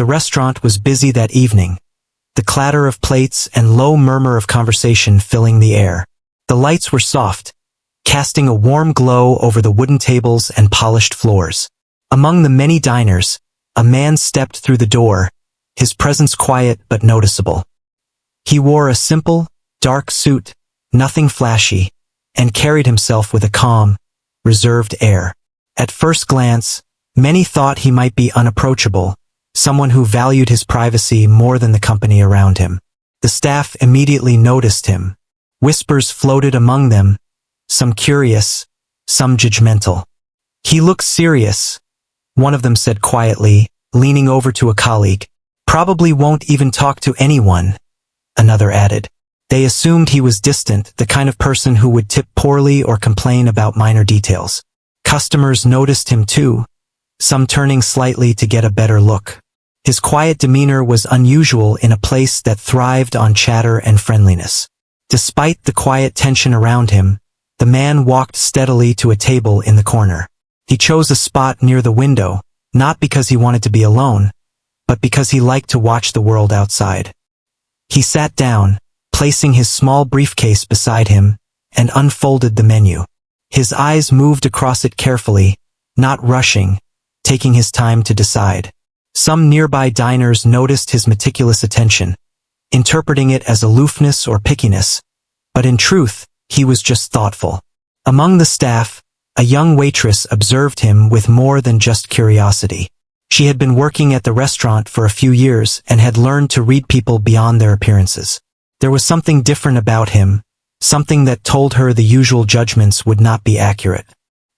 The restaurant was busy that evening, the clatter of plates and low murmur of conversation filling the air. The lights were soft, casting a warm glow over the wooden tables and polished floors. Among the many diners, a man stepped through the door, his presence quiet but noticeable. He wore a simple, dark suit, nothing flashy, and carried himself with a calm, reserved air. At first glance, many thought he might be unapproachable, someone who valued his privacy more than the company around him. The staff immediately noticed him. Whispers floated among them, some curious, some judgmental. "He looks serious," one of them said quietly, leaning over to a colleague. "Probably won't even talk to anyone," another added. They assumed he was distant, the kind of person who would tip poorly or complain about minor details. Customers noticed him too, some turning slightly to get a better look. His quiet demeanor was unusual in a place that thrived on chatter and friendliness. Despite the quiet tension around him, the man walked steadily to a table in the corner. He chose a spot near the window, not because he wanted to be alone, but because he liked to watch the world outside. He sat down, placing his small briefcase beside him, and unfolded the menu. His eyes moved across it carefully, not rushing, taking his time to decide. Some nearby diners noticed his meticulous attention, interpreting it as aloofness or pickiness, but in truth, he was just thoughtful. Among the staff, a young waitress observed him with more than just curiosity. She had been working at the restaurant for a few years and had learned to read people beyond their appearances. There was something different about him, something that told her the usual judgments would not be accurate.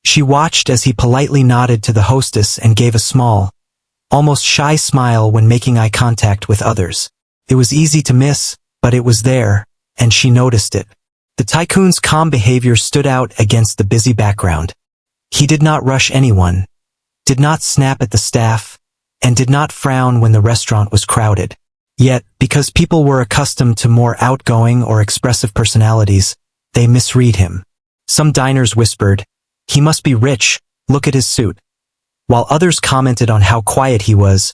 She watched as he politely nodded to the hostess and gave a small, almost shy smile when making eye contact with others. It was easy to miss, but it was there, and she noticed it. The Tycoon's calm behavior stood out against the busy background. He did not rush anyone, did not snap at the staff, and did not frown when the restaurant was crowded. Yet, because people were accustomed to more outgoing or expressive personalities, they misread him. Some diners whispered, "He must be rich, look at his suit," while others commented on how quiet he was.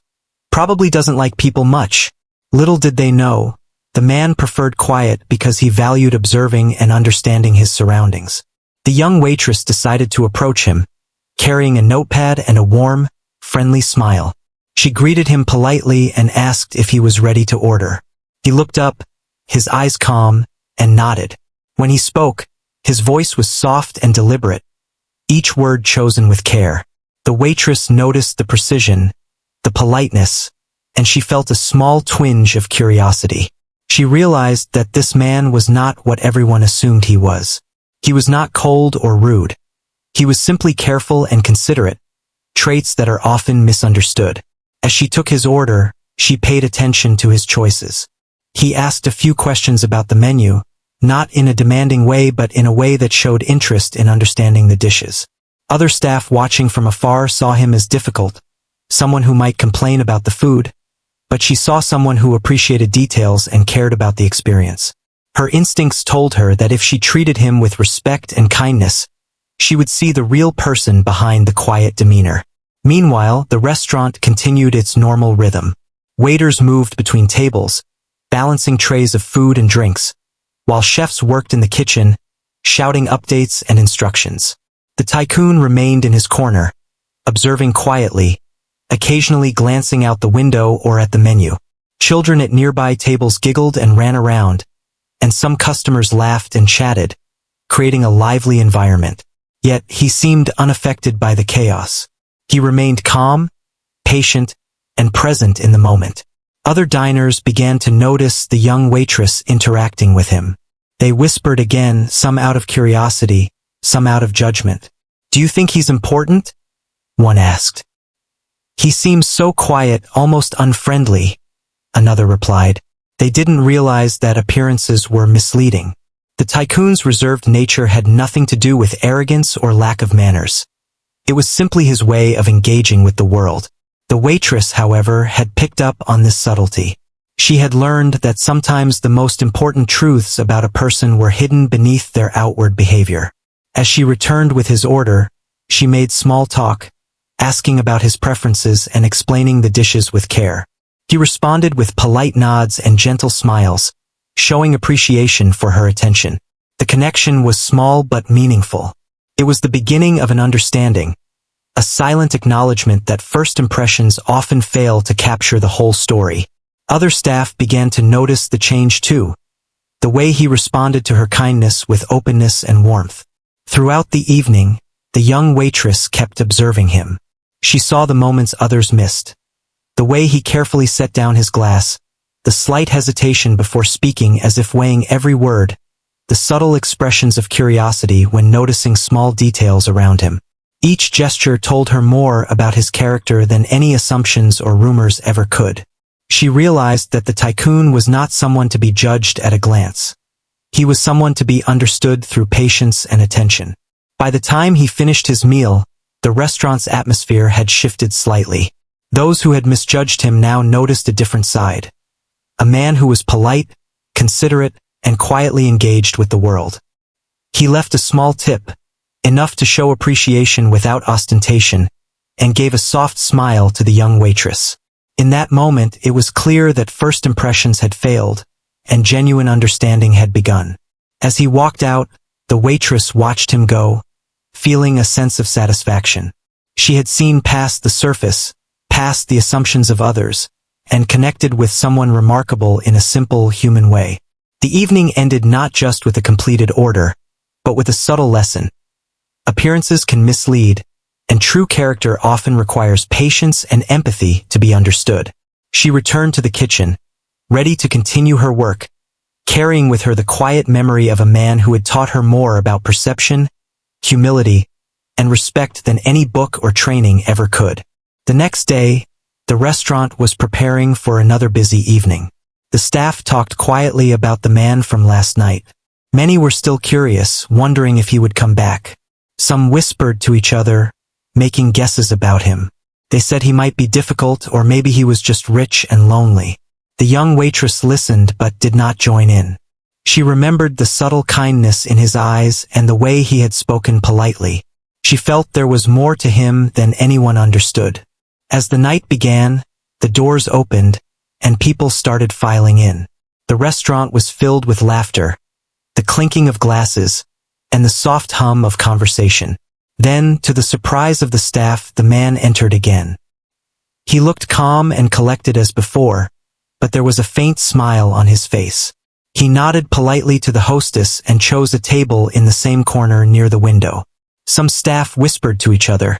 "Probably doesn't like people much." Little did they know, the man preferred quiet because he valued observing and understanding his surroundings. The young waitress decided to approach him, carrying a notepad and a warm, friendly smile. She greeted him politely and asked if he was ready to order. He looked up, his eyes calm, and nodded. When he spoke, his voice was soft and deliberate, each word chosen with care. The waitress noticed the precision, the politeness, and she felt a small twinge of curiosity. She realized that this man was not what everyone assumed he was. He was not cold or rude. He was simply careful and considerate, traits that are often misunderstood. As she took his order, she paid attention to his choices. He asked a few questions about the menu, not in a demanding way but in a way that showed interest in understanding the dishes. Other staff watching from afar saw him as difficult, someone who might complain about the food, but she saw someone who appreciated details and cared about the experience. Her instincts told her that if she treated him with respect and kindness, she would see the real person behind the quiet demeanor. Meanwhile, the restaurant continued its normal rhythm. Waiters moved between tables, balancing trays of food and drinks, while chefs worked in the kitchen, shouting updates and instructions. The Tycoon remained in his corner, observing quietly, occasionally glancing out the window or at the menu. Children at nearby tables giggled and ran around, and some customers laughed and chatted, creating a lively environment. Yet he seemed unaffected by the chaos. He remained calm, patient, and present in the moment. Other diners began to notice the young waitress interacting with him. They whispered again, some out of curiosity, some out of judgment. "Do you think he's important?" one asked. "He seems so quiet, almost unfriendly," another replied. They didn't realize that appearances were misleading. The Tycoon's reserved nature had nothing to do with arrogance or lack of manners. It was simply his way of engaging with the world. The waitress, however, had picked up on this subtlety. She had learned that sometimes the most important truths about a person were hidden beneath their outward behavior. As she returned with his order, she made small talk, asking about his preferences and explaining the dishes with care. He responded with polite nods and gentle smiles, showing appreciation for her attention. The connection was small but meaningful. It was the beginning of an understanding, a silent acknowledgement that first impressions often fail to capture the whole story. Other staff began to notice the change too, the way he responded to her kindness with openness and warmth. Throughout the evening, the young waitress kept observing him. She saw the moments others missed. The way he carefully set down his glass, the slight hesitation before speaking as if weighing every word, the subtle expressions of curiosity when noticing small details around him. Each gesture told her more about his character than any assumptions or rumors ever could. She realized that the Tycoon was not someone to be judged at a glance. He was someone to be understood through patience and attention. By the time he finished his meal, the restaurant's atmosphere had shifted slightly. Those who had misjudged him now noticed a different side. A man who was polite, considerate, and quietly engaged with the world. He left a small tip, enough to show appreciation without ostentation, and gave a soft smile to the young waitress. In that moment, it was clear that first impressions had failed, and genuine understanding had begun. As he walked out, the waitress watched him go, feeling a sense of satisfaction. She had seen past the surface, past the assumptions of others, and connected with someone remarkable in a simple human way. The evening ended not just with a completed order, but with a subtle lesson. Appearances can mislead, and true character often requires patience and empathy to be understood. She returned to the kitchen, ready to continue her work, carrying with her the quiet memory of a man who had taught her more about perception, humility, and respect than any book or training ever could. The next day, the restaurant was preparing for another busy evening. The staff talked quietly about the man from last night. Many were still curious, wondering if he would come back. Some whispered to each other, making guesses about him. They said he might be difficult, or maybe he was just rich and lonely. The young waitress listened but did not join in. She remembered the subtle kindness in his eyes and the way he had spoken politely. She felt there was more to him than anyone understood. As the night began, the doors opened, and people started filing in. The restaurant was filled with laughter, the clinking of glasses, and the soft hum of conversation. Then, to the surprise of the staff, the man entered again. He looked calm and collected as before, but there was a faint smile on his face. He nodded politely to the hostess and chose a table in the same corner near the window. Some staff whispered to each other,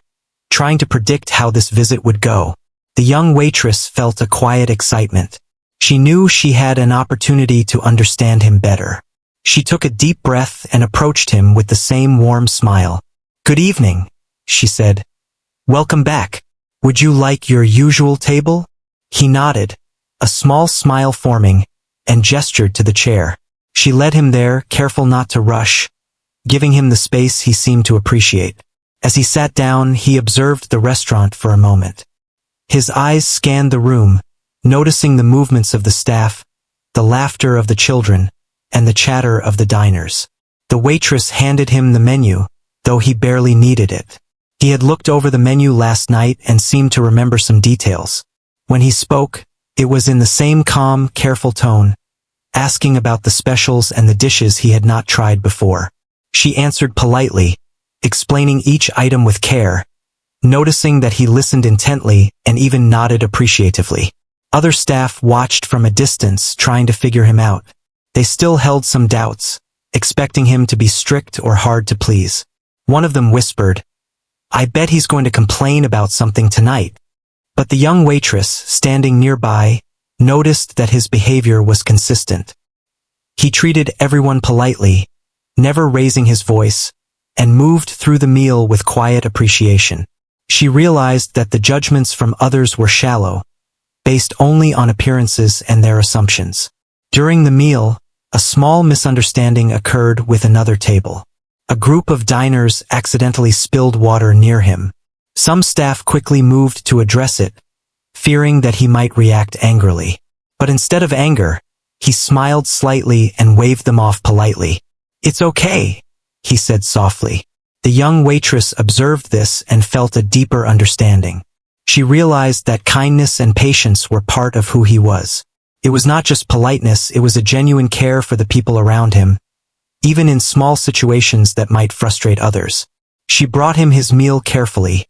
trying to predict how this visit would go. The young waitress felt a quiet excitement. She knew she had an opportunity to understand him better. She took a deep breath and approached him with the same warm smile. "Good evening," she said. "Welcome back. Would you like your usual table?" He nodded, a small smile forming, and gestured to the chair. She led him there, careful not to rush, giving him the space he seemed to appreciate. As he sat down, he observed the restaurant for a moment. His eyes scanned the room, noticing the movements of the staff, the laughter of the children, and the chatter of the diners. The waitress handed him the menu, though he barely needed it. He had looked over the menu last night and seemed to remember some details. When he spoke, it was in the same calm, careful tone, asking about the specials and the dishes he had not tried before. She answered politely, explaining each item with care, noticing that he listened intently and even nodded appreciatively. Other staff watched from a distance, trying to figure him out. They still held some doubts, expecting him to be strict or hard to please. One of them whispered, "I bet he's going to complain about something tonight." But the young waitress, standing nearby, noticed that his behavior was consistent. He treated everyone politely, never raising his voice, and moved through the meal with quiet appreciation. She realized that the judgments from others were shallow, based only on appearances and their assumptions. During the meal, a small misunderstanding occurred with another table. A group of diners accidentally spilled water near him. Some staff quickly moved to address it, fearing that he might react angrily. But instead of anger, he smiled slightly and waved them off politely. "It's okay," he said softly. The young waitress observed this and felt a deeper understanding. She realized that kindness and patience were part of who he was. It was not just politeness, it was a genuine care for the people around him, even in small situations that might frustrate others. She brought him his meal carefully,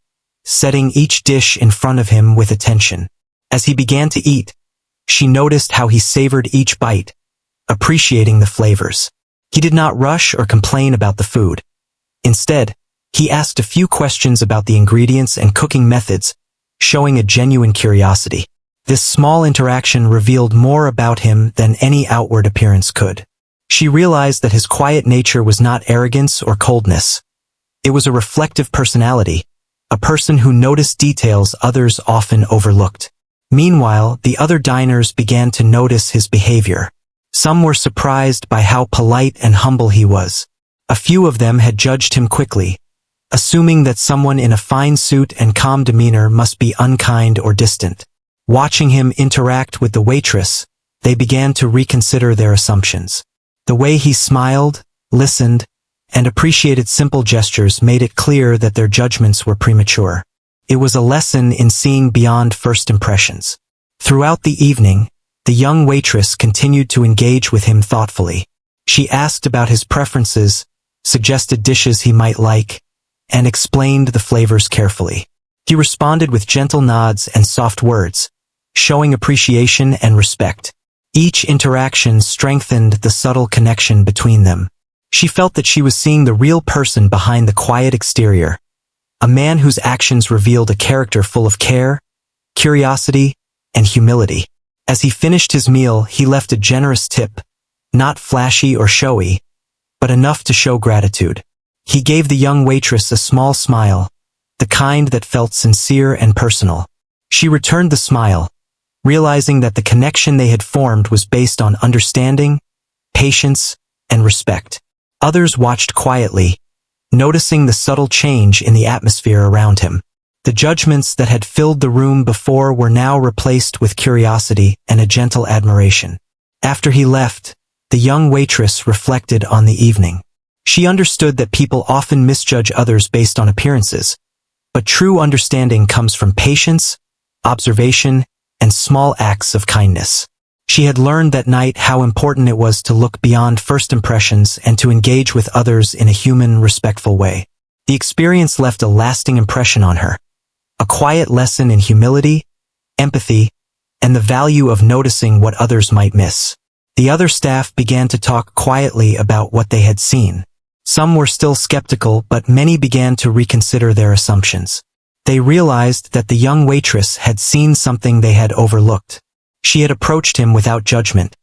setting each dish in front of him with attention. As he began to eat, she noticed how he savored each bite, appreciating the flavors. He did not rush or complain about the food. Instead, he asked a few questions about the ingredients and cooking methods, showing a genuine curiosity. This small interaction revealed more about him than any outward appearance could. She realized that his quiet nature was not arrogance or coldness. It was a reflective personality, a person who noticed details others often overlooked. Meanwhile, the other diners began to notice his behavior. Some were surprised by how polite and humble he was. A few of them had judged him quickly, assuming that someone in a fine suit and calm demeanor must be unkind or distant. Watching him interact with the waitress, they began to reconsider their assumptions. The way he smiled, listened, and appreciated simple gestures made it clear that their judgments were premature. It was a lesson in seeing beyond first impressions. Throughout the evening, the young waitress continued to engage with him thoughtfully. She asked about his preferences, suggested dishes he might like, and explained the flavors carefully. He responded with gentle nods and soft words, showing appreciation and respect. Each interaction strengthened the subtle connection between them. She felt that she was seeing the real person behind the quiet exterior, a man whose actions revealed a character full of care, curiosity, and humility. As he finished his meal, he left a generous tip, not flashy or showy, but enough to show gratitude. He gave the young waitress a small smile, the kind that felt sincere and personal. She returned the smile, realizing that the connection they had formed was based on understanding, patience, and respect. Others watched quietly, noticing the subtle change in the atmosphere around him. The judgments that had filled the room before were now replaced with curiosity and a gentle admiration. After he left, the young waitress reflected on the evening. She understood that people often misjudge others based on appearances, but true understanding comes from patience, observation, and small acts of kindness. She had learned that night how important it was to look beyond first impressions and to engage with others in a human, respectful way. The experience left a lasting impression on her, a quiet lesson in humility, empathy, and the value of noticing what others might miss. The other staff began to talk quietly about what they had seen. Some were still skeptical, but many began to reconsider their assumptions. They realized that the young waitress had seen something they had overlooked. She had approached him without judgment,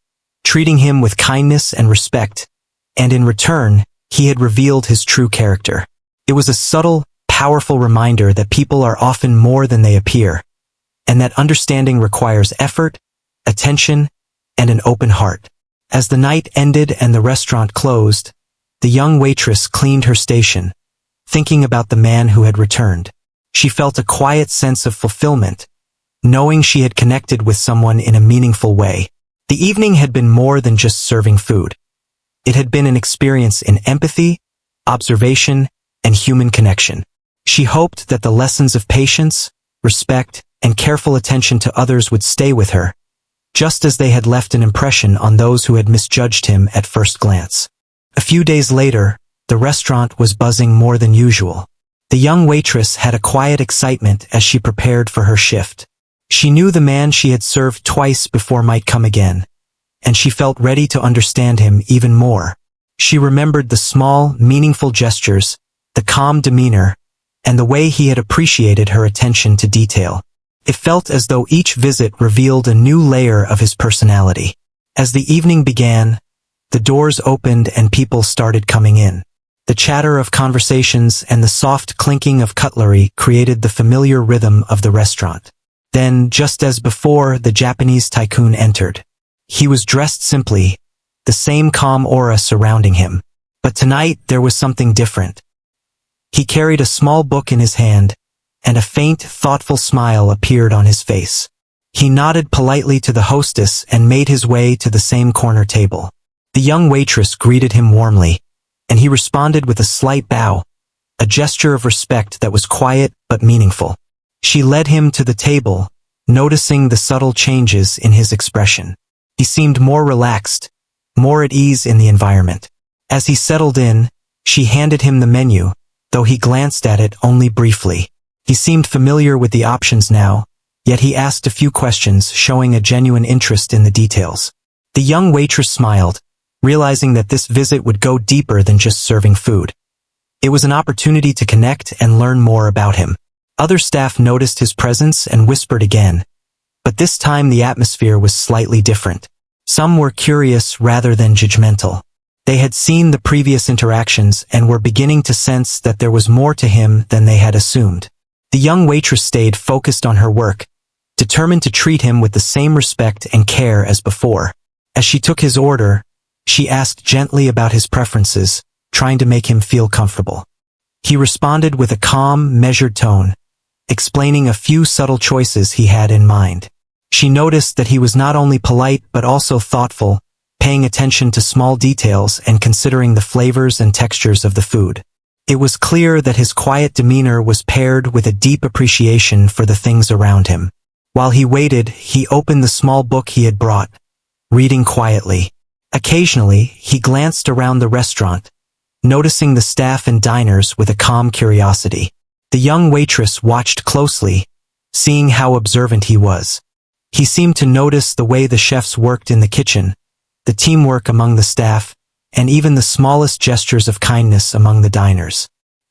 treating him with kindness and respect, and in return, he had revealed his true character. It was a subtle, powerful reminder that people are often more than they appear, and that understanding requires effort, attention, and an open heart. As the night ended and the restaurant closed, the young waitress cleaned her station, thinking about the man who had returned. She felt a quiet sense of fulfillment, knowing she had connected with someone in a meaningful way. The evening had been more than just serving food. It had been an experience in empathy, observation, and human connection. She hoped that the lessons of patience, respect, and careful attention to others would stay with her, just as they had left an impression on those who had misjudged him at first glance. A few days later, the restaurant was buzzing more than usual. The young waitress had a quiet excitement as she prepared for her shift. She knew the man she had served twice before might come again, and she felt ready to understand him even more. She remembered the small, meaningful gestures, the calm demeanor, and the way he had appreciated her attention to detail. It felt as though each visit revealed a new layer of his personality. As the evening began, the doors opened and people started coming in. The chatter of conversations and the soft clinking of cutlery created the familiar rhythm of the restaurant. Then, just as before, the Japanese tycoon entered. He was dressed simply, the same calm aura surrounding him. But tonight, there was something different. He carried a small book in his hand, and a faint, thoughtful smile appeared on his face. He nodded politely to the hostess and made his way to the same corner table. The young waitress greeted him warmly, and he responded with a slight bow, a gesture of respect that was quiet but meaningful. She led him to the table, noticing the subtle changes in his expression. He seemed more relaxed, more at ease in the environment. As he settled in, she handed him the menu, though he glanced at it only briefly. He seemed familiar with the options now, yet he asked a few questions, showing a genuine interest in the details. The young waitress smiled, realizing that this visit would go deeper than just serving food. It was an opportunity to connect and learn more about him. Other staff noticed his presence and whispered again, but this time the atmosphere was slightly different. Some were curious rather than judgmental. They had seen the previous interactions and were beginning to sense that there was more to him than they had assumed. The young waitress stayed focused on her work, determined to treat him with the same respect and care as before. As she took his order, she asked gently about his preferences, trying to make him feel comfortable. He responded with a calm, measured tone, explaining a few subtle choices he had in mind. She noticed that he was not only polite but also thoughtful, paying attention to small details and considering the flavors and textures of the food. It was clear that his quiet demeanor was paired with a deep appreciation for the things around him. While he waited, he opened the small book he had brought, reading quietly. Occasionally, he glanced around the restaurant, noticing the staff and diners with a calm curiosity. The young waitress watched closely, seeing how observant he was. He seemed to notice the way the chefs worked in the kitchen, the teamwork among the staff, and even the smallest gestures of kindness among the diners.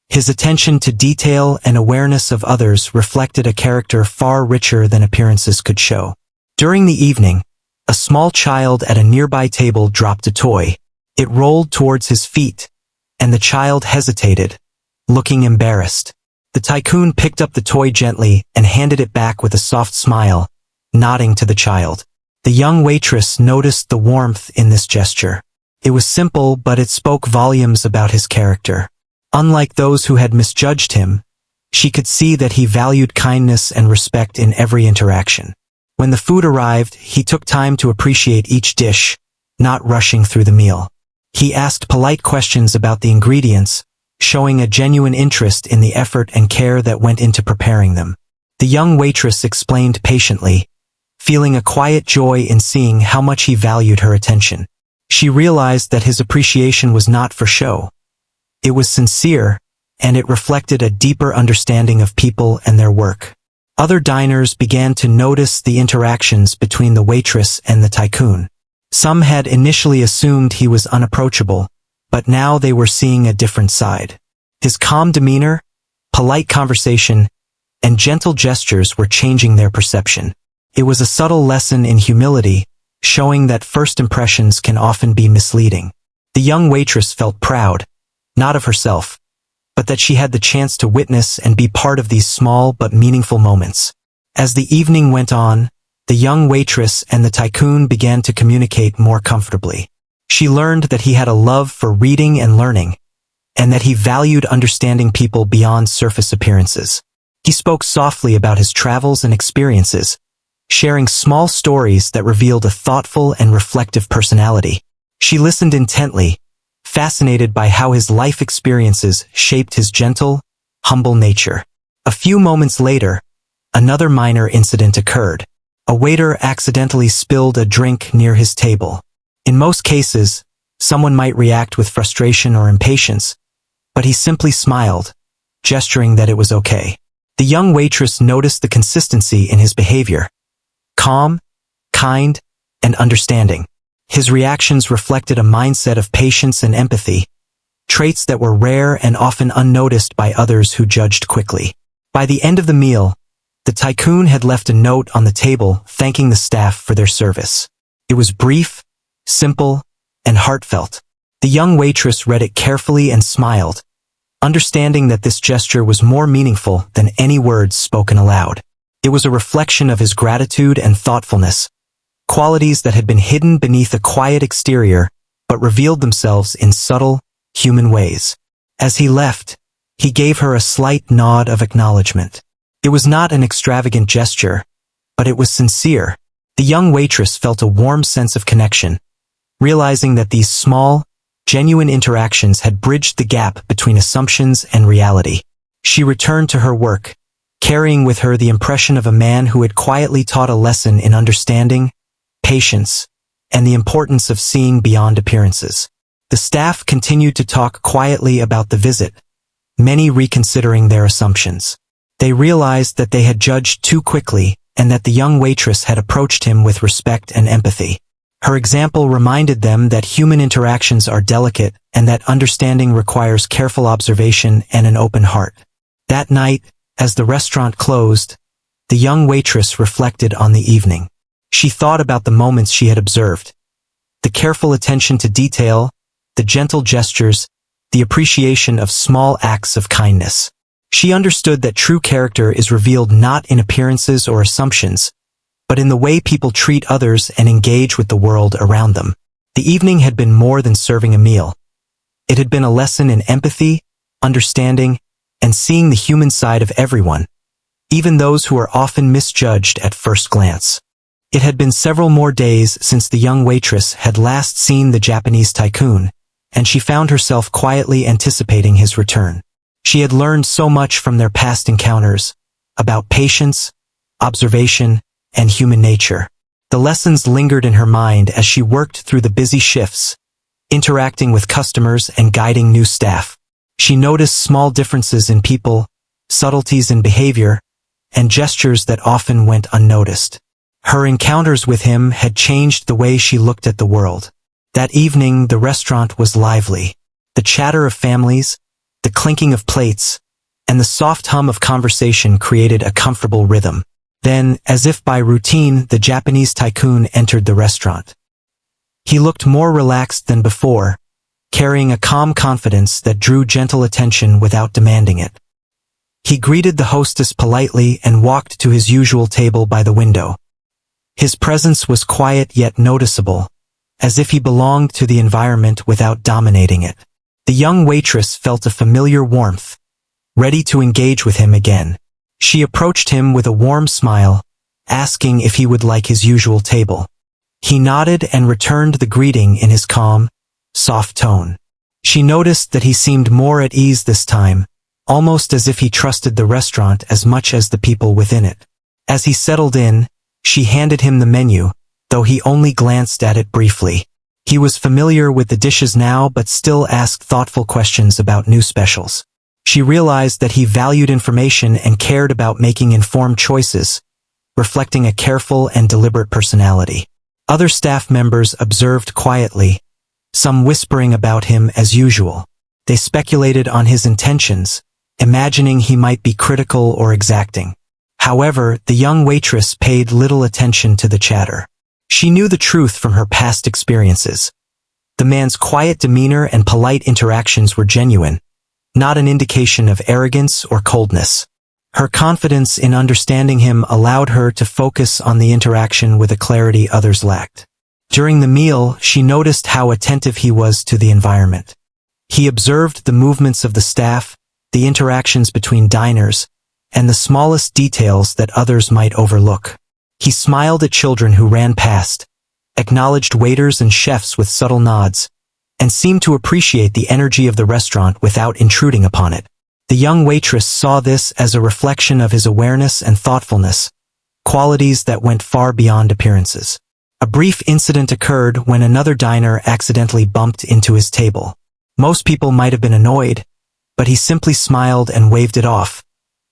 His attention to detail and awareness of others reflected a character far richer than appearances could show. During the evening, a small child at a nearby table dropped a toy. It rolled towards his feet, and the child hesitated, looking embarrassed. The tycoon picked up the toy gently and handed it back with a soft smile, nodding to the child. The young waitress noticed the warmth in this gesture. It was simple, but it spoke volumes about his character. Unlike those who had misjudged him, she could see that he valued kindness and respect in every interaction. When the food arrived, he took time to appreciate each dish, not rushing through the meal. He asked polite questions about the ingredients, showing a genuine interest in the effort and care that went into preparing them. The young waitress explained patiently, feeling a quiet joy in seeing how much he valued her attention. She realized that his appreciation was not for show. It was sincere, and it reflected a deeper understanding of people and their work. Other diners began to notice the interactions between the waitress and the tycoon. Some had initially assumed he was unapproachable, but now they were seeing a different side. His calm demeanor, polite conversation, and gentle gestures were changing their perception. It was a subtle lesson in humility, showing that first impressions can often be misleading. The young waitress felt proud, not of herself, but that she had the chance to witness and be part of these small but meaningful moments. As the evening went on, the young waitress and the tycoon began to communicate more comfortably. She learned that he had a love for reading and learning, and that he valued understanding people beyond surface appearances. He spoke softly about his travels and experiences, sharing small stories that revealed a thoughtful and reflective personality. She listened intently, fascinated by how his life experiences shaped his gentle, humble nature. A few moments later, another minor incident occurred. A waiter accidentally spilled a drink near his table. In most cases, someone might react with frustration or impatience, but he simply smiled, gesturing that it was okay. The young waitress noticed the consistency in his behavior. Calm, kind, and understanding. His reactions reflected a mindset of patience and empathy, traits that were rare and often unnoticed by others who judged quickly. By the end of the meal, the tycoon had left a note on the table thanking the staff for their service. It was brief, simple, and heartfelt. The young waitress read it carefully and smiled, understanding that this gesture was more meaningful than any words spoken aloud. It was a reflection of his gratitude and thoughtfulness, qualities that had been hidden beneath a quiet exterior but revealed themselves in subtle, human ways. As he left, he gave her a slight nod of acknowledgement. It was not an extravagant gesture, but it was sincere. The young waitress felt a warm sense of connection, realizing that these small, genuine interactions had bridged the gap between assumptions and reality. She returned to her work, carrying with her the impression of a man who had quietly taught a lesson in understanding, patience, and the importance of seeing beyond appearances. The staff continued to talk quietly about the visit, many reconsidering their assumptions. They realized that they had judged too quickly and that the young waitress had approached him with respect and empathy. Her example reminded them that human interactions are delicate and that understanding requires careful observation and an open heart. That night, as the restaurant closed, the young waitress reflected on the evening. She thought about the moments she had observed. The careful attention to detail, the gentle gestures, the appreciation of small acts of kindness. She understood that true character is revealed not in appearances or assumptions, but in the way people treat others and engage with the world around them. The evening had been more than serving a meal. It had been a lesson in empathy, understanding, and seeing the human side of everyone, even those who are often misjudged at first glance. It had been several more days since the young waitress had last seen the Japanese Tycoon, and she found herself quietly anticipating his return. She had learned so much from their past encounters, about patience, observation, and human nature. The lessons lingered in her mind as she worked through the busy shifts, interacting with customers and guiding new staff. She noticed small differences in people, subtleties in behavior, and gestures that often went unnoticed. Her encounters with him had changed the way she looked at the world. That evening, the restaurant was lively. The chatter of families, the clinking of plates, and the soft hum of conversation created a comfortable rhythm. Then, as if by routine, the Japanese Tycoon entered the restaurant. He looked more relaxed than before, carrying a calm confidence that drew gentle attention without demanding it. He greeted the hostess politely and walked to his usual table by the window. His presence was quiet yet noticeable, as if he belonged to the environment without dominating it. The young waitress felt a familiar warmth, ready to engage with him again. She approached him with a warm smile, asking if he would like his usual table. He nodded and returned the greeting in his calm, soft tone. She noticed that he seemed more at ease this time, almost as if he trusted the restaurant as much as the people within it. As he settled in, she handed him the menu, though he only glanced at it briefly. He was familiar with the dishes now but still asked thoughtful questions about new specials. She realized that he valued information and cared about making informed choices, reflecting a careful and deliberate personality. Other staff members observed quietly, some whispering about him as usual. They speculated on his intentions, imagining he might be critical or exacting. However, the young waitress paid little attention to the chatter. She knew the truth from her past experiences. The man's quiet demeanor and polite interactions were genuine, not an indication of arrogance or coldness. Her confidence in understanding him allowed her to focus on the interaction with a clarity others lacked. During the meal, she noticed how attentive he was to the environment. He observed the movements of the staff, the interactions between diners, and the smallest details that others might overlook. He smiled at children who ran past, acknowledged waiters and chefs with subtle nods, and seemed to appreciate the energy of the restaurant without intruding upon it. The young waitress saw this as a reflection of his awareness and thoughtfulness, qualities that went far beyond appearances. A brief incident occurred when another diner accidentally bumped into his table. Most people might have been annoyed, but he simply smiled and waved it off,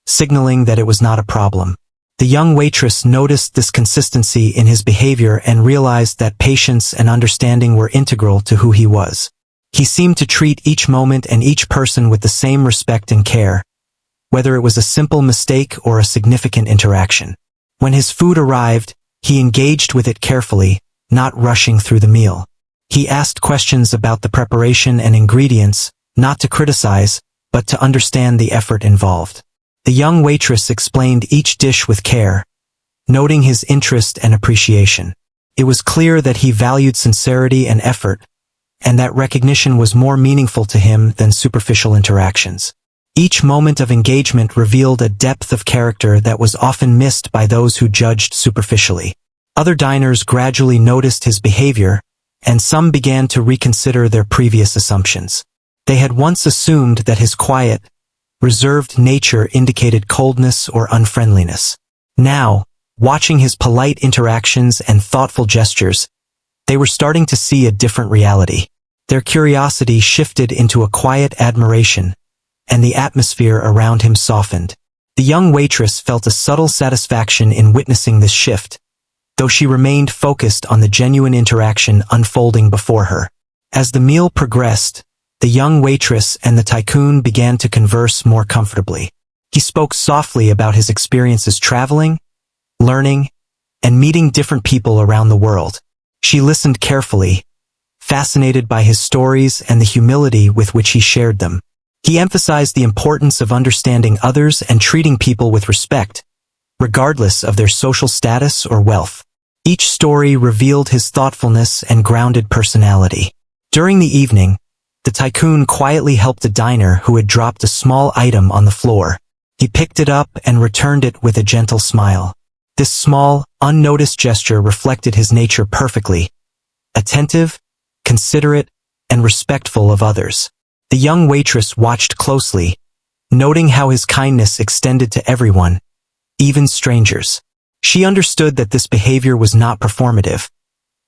signaling that it was not a problem. The young waitress noticed this consistency in his behavior and realized that patience and understanding were integral to who he was. He seemed to treat each moment and each person with the same respect and care, whether it was a simple mistake or a significant interaction. When his food arrived, he engaged with it carefully, not rushing through the meal. He asked questions about the preparation and ingredients, not to criticize, but to understand the effort involved. The young waitress explained each dish with care, noting his interest and appreciation. It was clear that he valued sincerity and effort, and that recognition was more meaningful to him than superficial interactions. Each moment of engagement revealed a depth of character that was often missed by those who judged superficially. Other diners gradually noticed his behavior, and some began to reconsider their previous assumptions. They had once assumed that his quiet, Reserved nature indicated coldness or unfriendliness. Now, watching his polite interactions and thoughtful gestures, they were starting to see a different reality. Their curiosity shifted into a quiet admiration, and the atmosphere around him softened. The young waitress felt a subtle satisfaction in witnessing this shift, though she remained focused on the genuine interaction unfolding before her. As the meal progressed, the young waitress and the tycoon began to converse more comfortably. He spoke softly about his experiences traveling, learning, and meeting different people around the world. She listened carefully, fascinated by his stories and the humility with which he shared them. He emphasized the importance of understanding others and treating people with respect, regardless of their social status or wealth. Each story revealed his thoughtfulness and grounded personality. During the evening, the tycoon quietly helped a diner who had dropped a small item on the floor. He picked it up and returned it with a gentle smile. This small, unnoticed gesture reflected his nature perfectly: attentive, considerate, and respectful of others. The young waitress watched closely, noting how his kindness extended to everyone, even strangers. She understood that this behavior was not performative.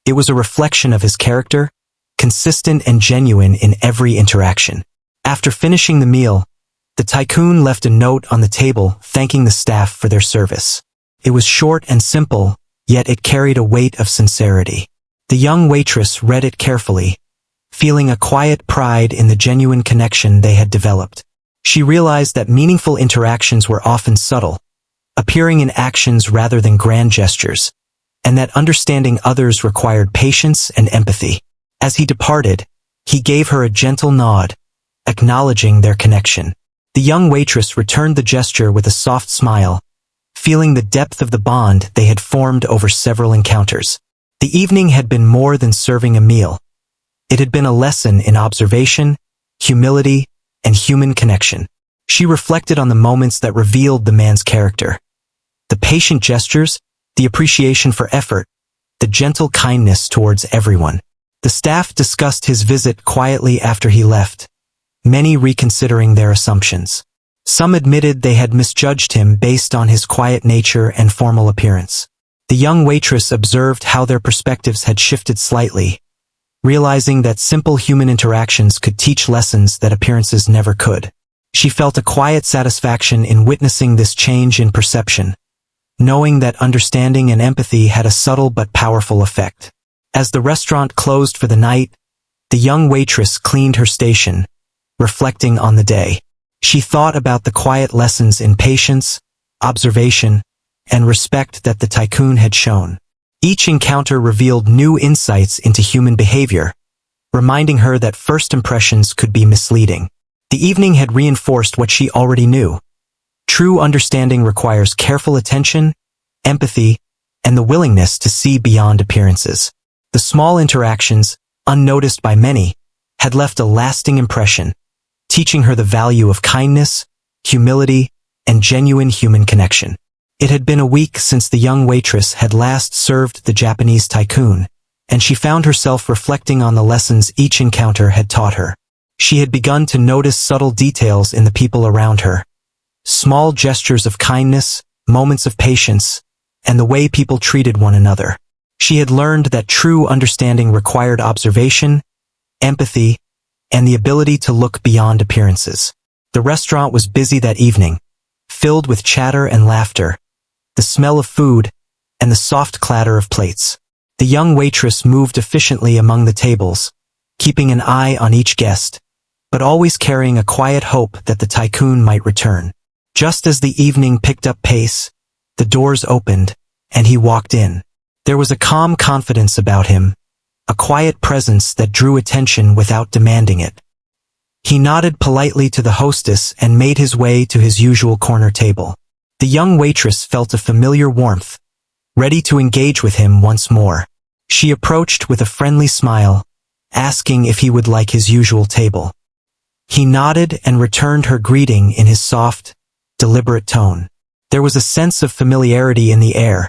It was a reflection of his character, consistent and genuine in every interaction. After finishing the meal, the tycoon left a note on the table thanking the staff for their service. It was short and simple, yet it carried a weight of sincerity. The young waitress read it carefully, feeling a quiet pride in the genuine connection they had developed. She realized that meaningful interactions were often subtle, appearing in actions rather than grand gestures, and that understanding others required patience and empathy. As he departed, he gave her a gentle nod, acknowledging their connection. The young waitress returned the gesture with a soft smile, feeling the depth of the bond they had formed over several encounters. The evening had been more than serving a meal. It had been a lesson in observation, humility, and human connection. She reflected on the moments that revealed the man's character: the patient gestures, the appreciation for effort, the gentle kindness towards everyone. The staff discussed his visit quietly after he left, many reconsidering their assumptions. Some admitted they had misjudged him based on his quiet nature and formal appearance. The young waitress observed how their perspectives had shifted slightly, realizing that simple human interactions could teach lessons that appearances never could. She felt a quiet satisfaction in witnessing this change in perception, knowing that understanding and empathy had a subtle but powerful effect. As the restaurant closed for the night, the young waitress cleaned her station, reflecting on the day. She thought about the quiet lessons in patience, observation, and respect that the tycoon had shown. Each encounter revealed new insights into human behavior, reminding her that first impressions could be misleading. The evening had reinforced what she already knew. True understanding requires careful attention, empathy, and the willingness to see beyond appearances. The small interactions, unnoticed by many, had left a lasting impression, teaching her the value of kindness, humility, and genuine human connection. It had been a week since the young waitress had last served the Japanese tycoon, and she found herself reflecting on the lessons each encounter had taught her. She had begun to notice subtle details in the people around her: small gestures of kindness, moments of patience, and the way people treated one another. She had learned that true understanding required observation, empathy, and the ability to look beyond appearances. The restaurant was busy that evening, filled with chatter and laughter, the smell of food, and the soft clatter of plates. The young waitress moved efficiently among the tables, keeping an eye on each guest, but always carrying a quiet hope that the tycoon might return. Just as the evening picked up pace, the doors opened, and he walked in. There was a calm confidence about him, a quiet presence that drew attention without demanding it. He nodded politely to the hostess and made his way to his usual corner table. The young waitress felt a familiar warmth, ready to engage with him once more. She approached with a friendly smile, asking if he would like his usual table. He nodded and returned her greeting in his soft, deliberate tone. There was a sense of familiarity in the air,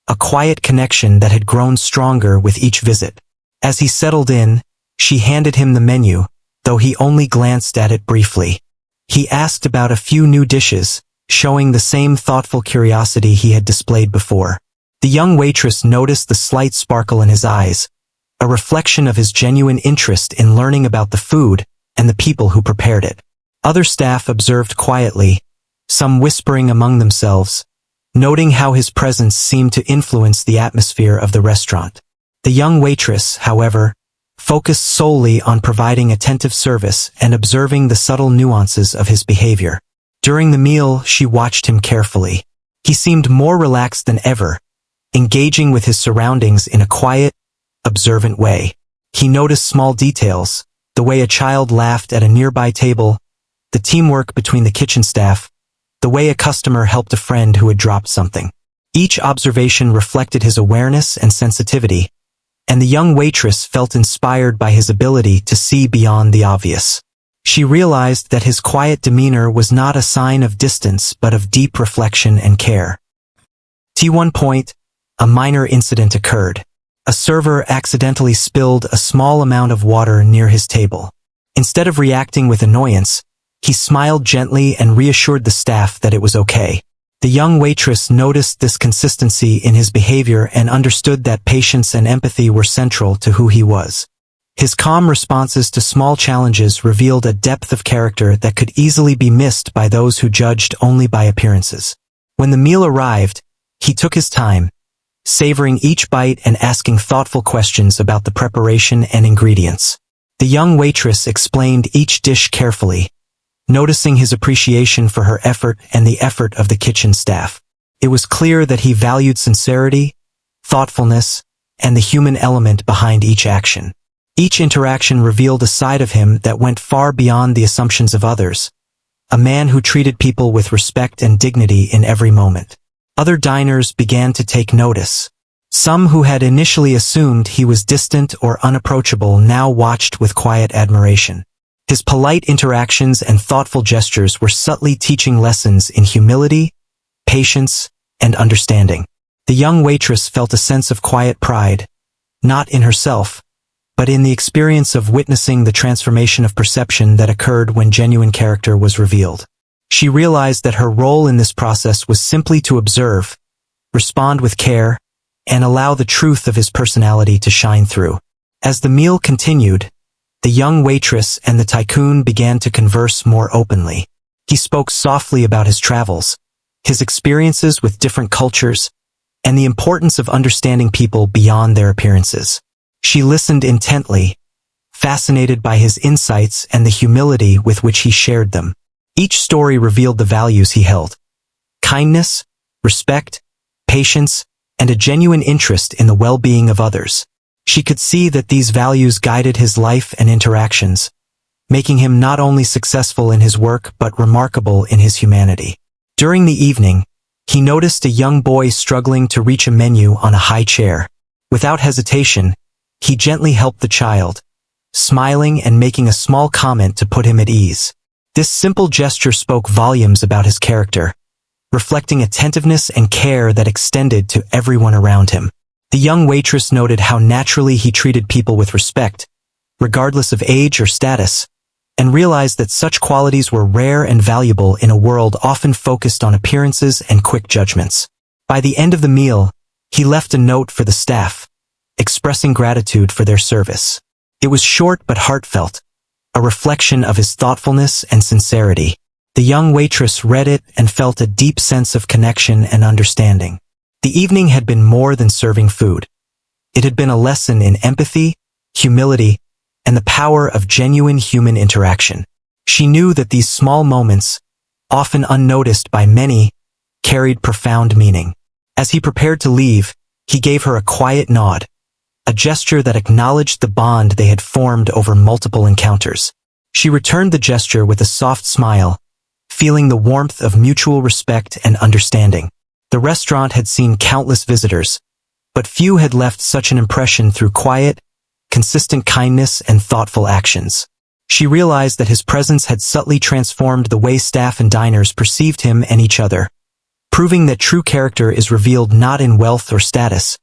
a quiet connection that had grown stronger with each visit. As he settled in, she handed him the menu, though he only glanced at it briefly. He asked about a few new dishes, showing the same thoughtful curiosity he had displayed before. The young waitress noticed the slight sparkle in his eyes, a reflection of his genuine interest in learning about the food and the people who prepared it. Other staff observed quietly, some whispering among themselves, noting how his presence seemed to influence the atmosphere of the restaurant. The young waitress, however, focused solely on providing attentive service and observing the subtle nuances of his behavior. During the meal, she watched him carefully. He seemed more relaxed than ever, engaging with his surroundings in a quiet, observant way. He noticed small details, the way a child laughed at a nearby table, the teamwork between the kitchen staff, the way a customer helped a friend who had dropped something. Each observation reflected his awareness and sensitivity, and the young waitress felt inspired by his ability to see beyond the obvious. She realized that his quiet demeanor was not a sign of distance but of deep reflection and care. At one point, a minor incident occurred. A server accidentally spilled a small amount of water near his table. Instead of reacting with annoyance, he smiled gently and reassured the staff that it was okay. The young waitress noticed this consistency in his behavior and understood that patience and empathy were central to who he was. His calm responses to small challenges revealed a depth of character that could easily be missed by those who judged only by appearances. When the meal arrived, he took his time, savoring each bite and asking thoughtful questions about the preparation and ingredients. The young waitress explained each dish carefully, noticing his appreciation for her effort and the effort of the kitchen staff. It was clear that he valued sincerity, thoughtfulness, and the human element behind each action. Each interaction revealed a side of him that went far beyond the assumptions of others, a man who treated people with respect and dignity in every moment. Other diners began to take notice. Some who had initially assumed he was distant or unapproachable now watched with quiet admiration. His polite interactions and thoughtful gestures were subtly teaching lessons in humility, patience, and understanding. The young waitress felt a sense of quiet pride, not in herself, but in the experience of witnessing the transformation of perception that occurred when genuine character was revealed. She realized that her role in this process was simply to observe, respond with care, and allow the truth of his personality to shine through. As the meal continued, the young waitress and the tycoon began to converse more openly. He spoke softly about his travels, his experiences with different cultures, and the importance of understanding people beyond their appearances. She listened intently, fascinated by his insights and the humility with which he shared them. Each story revealed the values he held: kindness, respect, patience, and a genuine interest in the well-being of others. She could see that these values guided his life and interactions, making him not only successful in his work but remarkable in his humanity. During the evening, he noticed a young boy struggling to reach a menu on a high chair. Without hesitation, he gently helped the child, smiling and making a small comment to put him at ease. This simple gesture spoke volumes about his character, reflecting attentiveness and care that extended to everyone around him. The young waitress noted how naturally he treated people with respect, regardless of age or status, and realized that such qualities were rare and valuable in a world often focused on appearances and quick judgments. By the end of the meal, he left a note for the staff, expressing gratitude for their service. It was short but heartfelt, a reflection of his thoughtfulness and sincerity. The young waitress read it and felt a deep sense of connection and understanding. The evening had been more than serving food. It had been a lesson in empathy, humility, and the power of genuine human interaction. She knew that these small moments, often unnoticed by many, carried profound meaning. As he prepared to leave, he gave her a quiet nod, a gesture that acknowledged the bond they had formed over multiple encounters. She returned the gesture with a soft smile, feeling the warmth of mutual respect and understanding. The restaurant had seen countless visitors, but few had left such an impression through quiet, consistent kindness and thoughtful actions. She realized that his presence had subtly transformed the way staff and diners perceived him and each other, proving that true character is revealed not in wealth or status,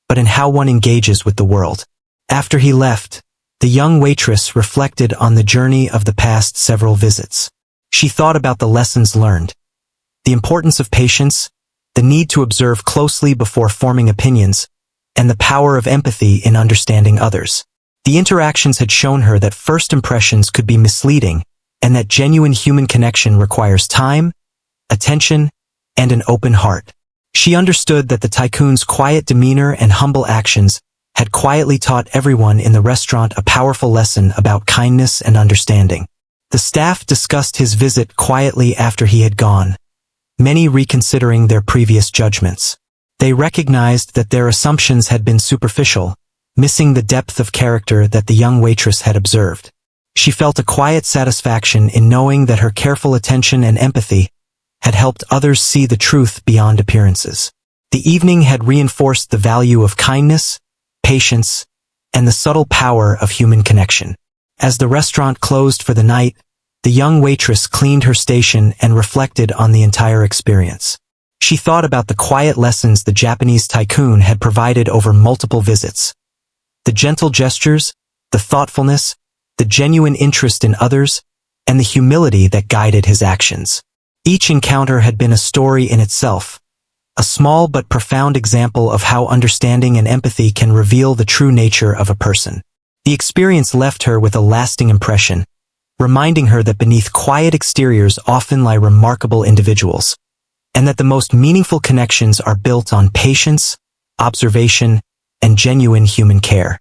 but in how one engages with the world. After he left, the young waitress reflected on the journey of the past several visits. She thought about the lessons learned, the importance of patience, the need to observe closely before forming opinions, and the power of empathy in understanding others. The interactions had shown her that first impressions could be misleading, and that genuine human connection requires time, attention, and an open heart. She understood that the Tycoon's quiet demeanor and humble actions had quietly taught everyone in the restaurant a powerful lesson about kindness and understanding. The staff discussed his visit quietly after he had gone, many reconsidering their previous judgments. They recognized that their assumptions had been superficial, missing the depth of character that the young waitress had observed. She felt a quiet satisfaction in knowing that her careful attention and empathy had helped others see the truth beyond appearances. The evening had reinforced the value of kindness, patience, and the subtle power of human connection. As the restaurant closed for the night, the young waitress cleaned her station and reflected on the entire experience. She thought about the quiet lessons the Japanese Tycoon had provided over multiple visits. The gentle gestures, the thoughtfulness, the genuine interest in others, and the humility that guided his actions. Each encounter had been a story in itself, a small but profound example of how understanding and empathy can reveal the true nature of a person. The experience left her with a lasting impression, reminding her that beneath quiet exteriors often lie remarkable individuals, and that the most meaningful connections are built on patience, observation, and genuine human care.